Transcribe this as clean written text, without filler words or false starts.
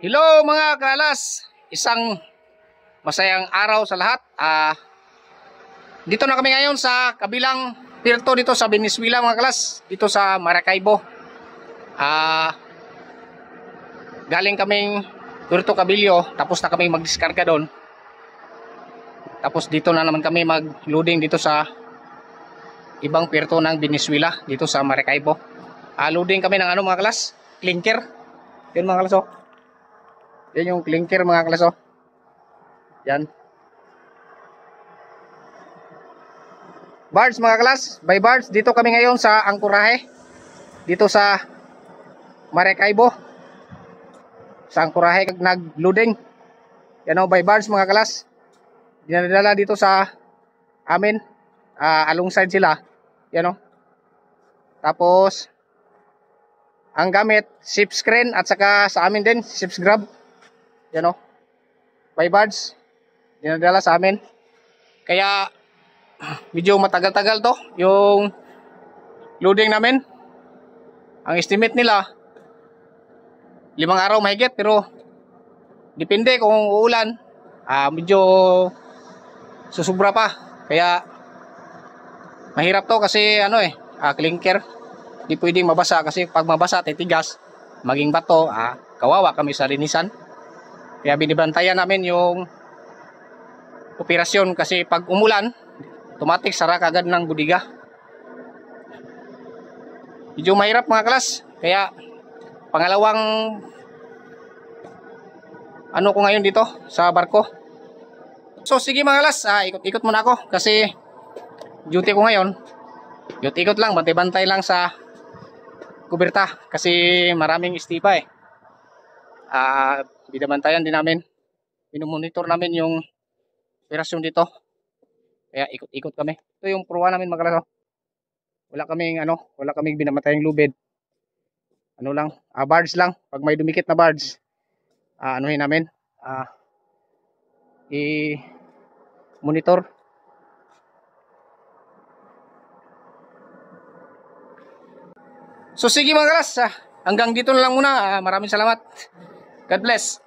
Hello mga kalas, isang masayang araw sa lahat. Dito na kami ngayon sa kabilang pirto dito sa Venezuela mga kalas, dito sa Maracaibo. Galing kaming Puerto Cabello, tapos na kami magdiskarga doon. Tapos dito na naman kami mag-loading dito sa ibang pirto ng Venezuela, dito sa Maracaibo. Loading kami ng ano mga kalas, clinker. Yun mga kalas, oh. Yan yung clinker mga kalas, oh. Yan. Barge mga kalas, by barge. Dito kami ngayon sa Angkorahe. Dito sa Maracaibo. Sa Angkorahe nag-loading. Yan, oh, by barge mga kalas. Dinadala dito sa amin. Alongside sila. Yan, oh. Tapos ang gamit, ship screen at saka sa amin din, ship grab. Yan, o, by barge dinadala sa amin, kaya medyo matagal-tagal to yung loading namin. Ang estimate nila 5 araw mahigit, pero depende kung uulan, medyo susubra pa, kaya mahirap to kasi ano clinker, di pwedeng mabasa kasi pag mabasa titigas, maging bato, kawawa kami sa linisan. Kaya binibantayan namin yung operasyon kasi pag umulan, automatic sara kagad ng budiga. Medyo mahirap mga kalas, kaya pangalawang ano ko ngayon dito sa barko. So sige mga kalas, ikot-ikot muna ako kasi duty ko ngayon. Ikot-ikot lang, bantay-bantay lang sa kuberta kasi maraming istipa binabantayan din namin, minumonitor namin yung operasyon dito, kaya ikot-ikot kami. Ito yung pruwa namin mga kalas, wala kaming binamatayang lubid, ano lang, barge lang. Pag may dumikit na barge, anuhin namin, i-monitor. So sige mga kalas, hanggang dito na lang muna. Maraming salamat. God bless.